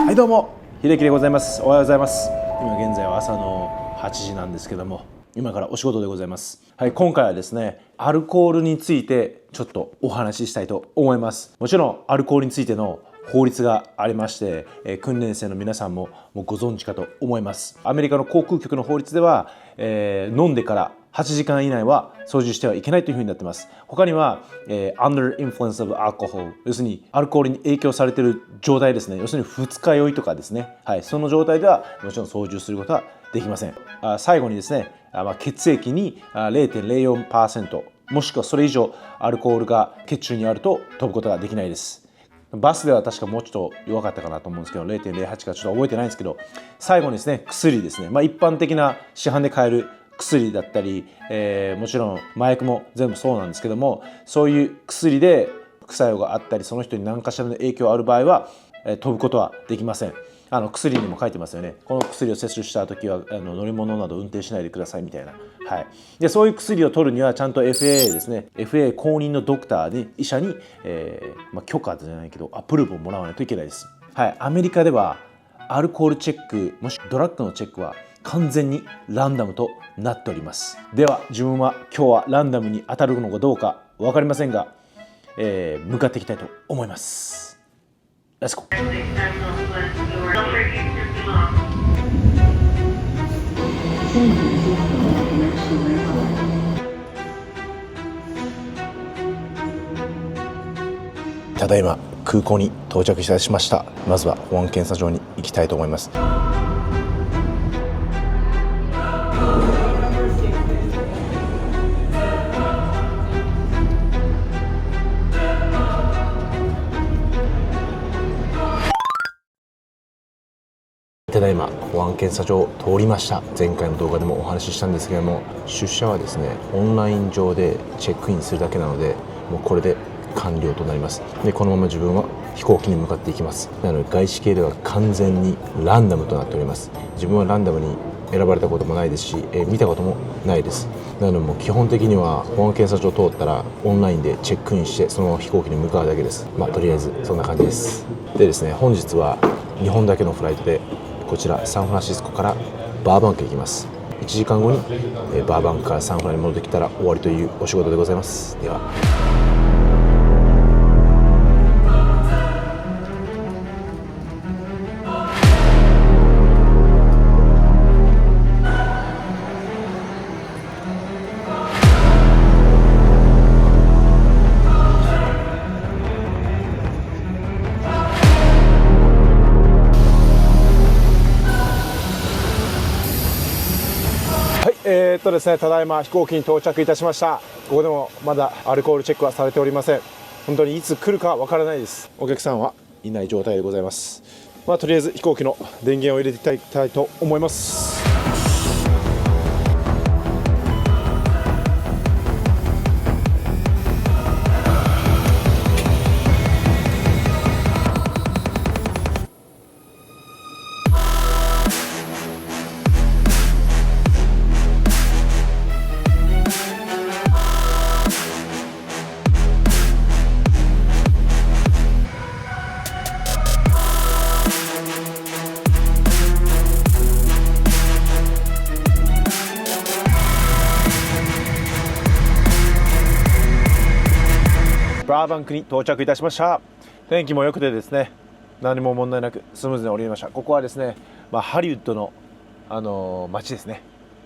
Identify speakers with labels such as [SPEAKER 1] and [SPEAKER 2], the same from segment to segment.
[SPEAKER 1] はいどうも、秀樹でございます。おはようございます。今現在は朝の8時なんですけども、今からお仕事でございます。はい、今回はですね、アルコールについてちょっとお話ししたいと思います。もちろんアルコールについての法律がありまして、訓練生の皆さんもご存知かと思います。アメリカの航空局の法律では、飲んでから8時間以内は操縦してはいけないというふうになっています。他には、under influence of alcohol、要するにアルコールに影響されている状態ですね。要するに二日酔いとかですね。はい、その状態ではもちろん操縦することはできません。最後にですね、血液に 0.04% もしくはそれ以上アルコールが血中にあると飛ぶことができないです。バスでは確かもうちょっと弱かったかなと思うんですけど 0.08 かちょっと覚えてないんですけど、最後にですね、薬ですね。一般的な市販で買える薬だったり、もちろん麻薬も全部そうなんですけども、そういう薬で副作用があったりその人に何かしらの影響がある場合は、飛ぶことはできません。薬にも書いてますよね。この薬を摂取した時は乗り物など運転しないでくださいみたいな。はい、でそういう薬を取るにはちゃんと FAA ですね、 FAA 公認のドクターで医者に、許可じゃないけどアプローブをもらわないといけないです。はい、アメリカではアルコールチェックもしくはドラッグのチェックは完全にランダムとなっております。では自分は今日はランダムに当たるのかどうか分かりませんが、向かっていきたいと思います。Let's go。ただいま空港に到着いたしました。まずは保安検査場に行きたいと思います。ただいま保安検査場を通りました。前回の動画でもお話ししたんですけども、出社はですねオンライン上でチェックインするだけなので、もうこれで完了となります。でこのまま自分は飛行機に向かっていきます。なので外資系では完全にランダムとなっております。自分はランダムに選ばれたこともないですし、見たこともないです。なのでもう基本的には保安検査場通ったらオンラインでチェックインしてそのまま飛行機に向かうだけです。とりあえずそんな感じです。でですね、本日は日本だけのフライトでこちらサンフランシスコからバーバンクへ行きます。1時間後にバーバンクからサンフラに戻ってきたら終わりというお仕事でございます。ではですね、ただいま飛行機に到着いたしました。ここでもまだアルコールチェックはされておりません。本当にいつ来るかわからないです。お客さんはいない状態でございます。とりあえず飛行機の電源を入れていきたいと思います。バーバンクに到着いたしました。天気も良くてですね、何も問題なくスムーズに降りました。ここはですね、ハリウッドの、街ですね。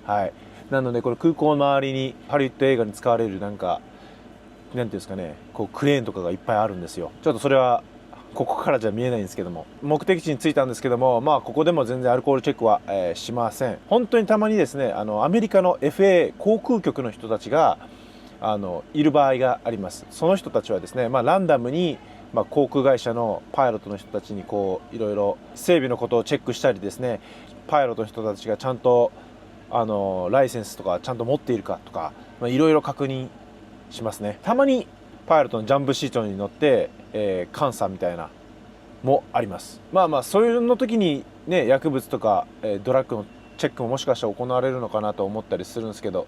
[SPEAKER 1] はい。なのでこれ空港の周りにハリウッド映画に使われるなんていうんですかね、クレーンとかがいっぱいあるんですよ。ちょっとそれはここからじゃ見えないんですけども、目的地に着いたんですけども、ここでも全然アルコールチェックは、しません。本当にたまにですね、アメリカの FAA 航空局の人たちがいる場合があります。その人たちはですね、ランダムに、航空会社のパイロットの人たちにいろいろ整備のことをチェックしたりですね、パイロットの人たちがちゃんとライセンスとかちゃんと持っているかとか、いろいろ確認しますね。たまにパイロットのジャンプシートに乗って、監査みたいなもあります。そういうの時にね、薬物とか、ドラッグのチェックももしかしたら行われるのかなと思ったりするんですけど、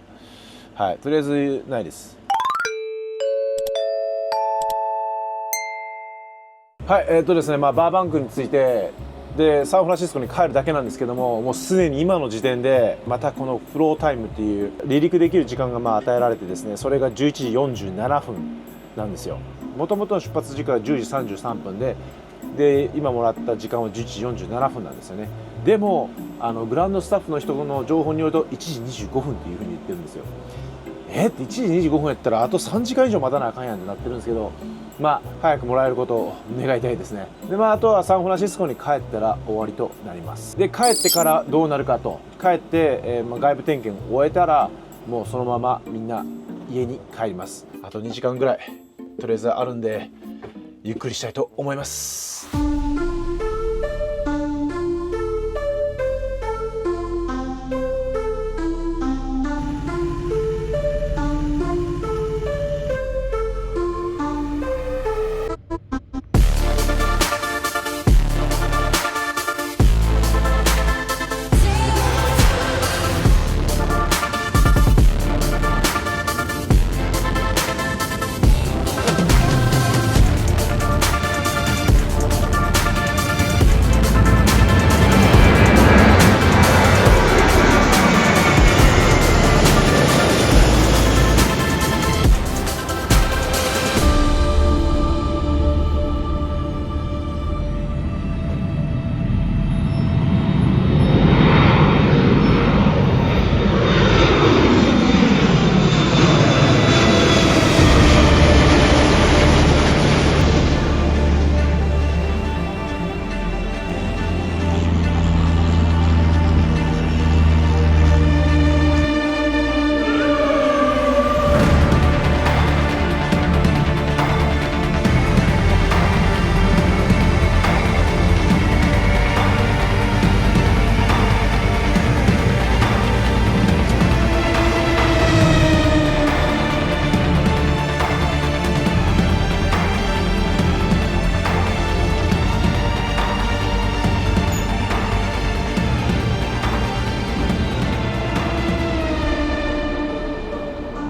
[SPEAKER 1] はい、とりあえずないです。はい、ですね、バーバンクについてでサンフランシスコに帰るだけなんですけども、もうすでに今の時点でまたこのフロータイムっていう離陸できる時間が与えられてですね、それが11時47分なんですよ。もともとの出発時間は10時33分で今もらった時間は11時47分なんですよね。でもグラウンドスタッフの人の情報によると1時25分っていうふうに言ってるんですよ。って1時25分やったらあと3時間以上待たなあかんやんってなってるんですけど、早くもらえることを願いたいですね。であとはサンフランシスコに帰ったら終わりとなります。で帰ってからどうなるかと、帰って、外部点検を終えたらもうそのままみんな家に帰ります。あと2時間ぐらいとりあえずあるんでゆっくりしたいと思います。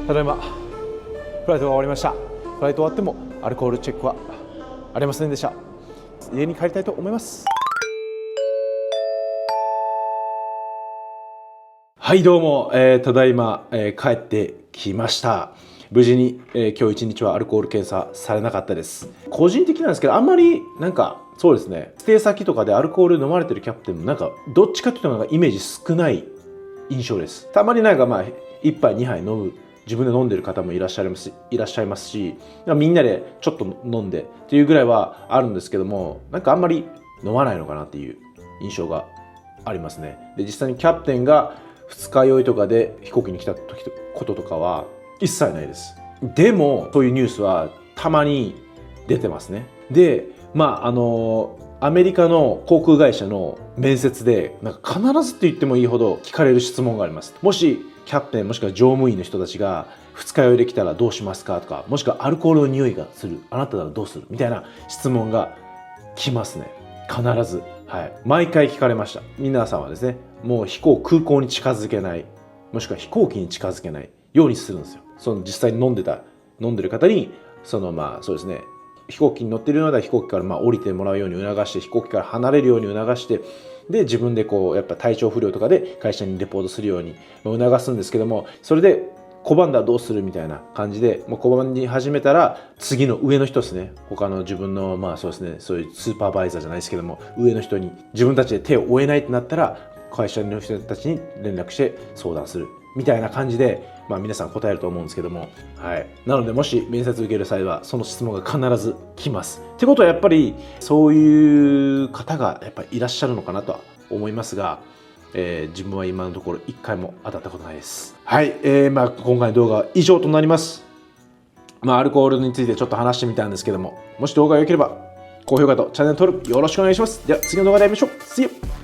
[SPEAKER 1] ただいまフライトが終わりました。フライト終わってもアルコールチェックはありませんでした。家に帰りたいと思います。はいどうも、ただいま、帰ってきました。無事に、今日一日はアルコール検査されなかったです。個人的なんですけど、あんまりそうですね、ステイ先とかでアルコール飲まれてるキャプテンもどっちかというとイメージ少ない印象です。たまに1杯2杯飲む、自分で飲んでる方もいらっしゃいますし、みんなでちょっと飲んでっていうぐらいはあるんですけども、あんまり飲まないのかなっていう印象がありますね。で実際にキャプテンが二日酔いとかで飛行機に来たこととかは一切ないです。でもそういうニュースはたまに出てますね。でアメリカの航空会社の面接で必ずと言ってもいいほど聞かれる質問があります。もしキャプテンもしくは乗務員の人たちが二日酔いで来たらどうしますかとか、もしくはアルコールの匂いがする、あなたならどうするみたいな質問が来ますね。必ず、毎回聞かれました。皆さんはですね、もう空港に近づけない、もしくは飛行機に近づけないようにするんですよ。その実際に飲んでる方にそうですね、飛行機に乗っているので飛行機から降りてもらうように促して、飛行機から離れるように促して、で自分でやっぱ体調不良とかで会社にレポートするように促すんですけども、それで拒んだらどうするみたいな感じで拒み始めたら、次の上の人ですね、他の自分のそうですね、そういうスーパーバイザーじゃないですけども、上の人に自分たちで手を負えないってなったら会社の人たちに連絡して相談するみたいな感じで、皆さん答えると思うんですけども、なのでもし面接受ける際はその質問が必ず来ます。ってことはやっぱりそういう方がやっぱりいらっしゃるのかなとは思いますが、自分は今のところ一回も当たったことないです。今回の動画は以上となります。アルコールについてちょっと話してみたんですけども、もし動画が良ければ高評価とチャンネル登録よろしくお願いします。では次の動画で会いましょう。See you!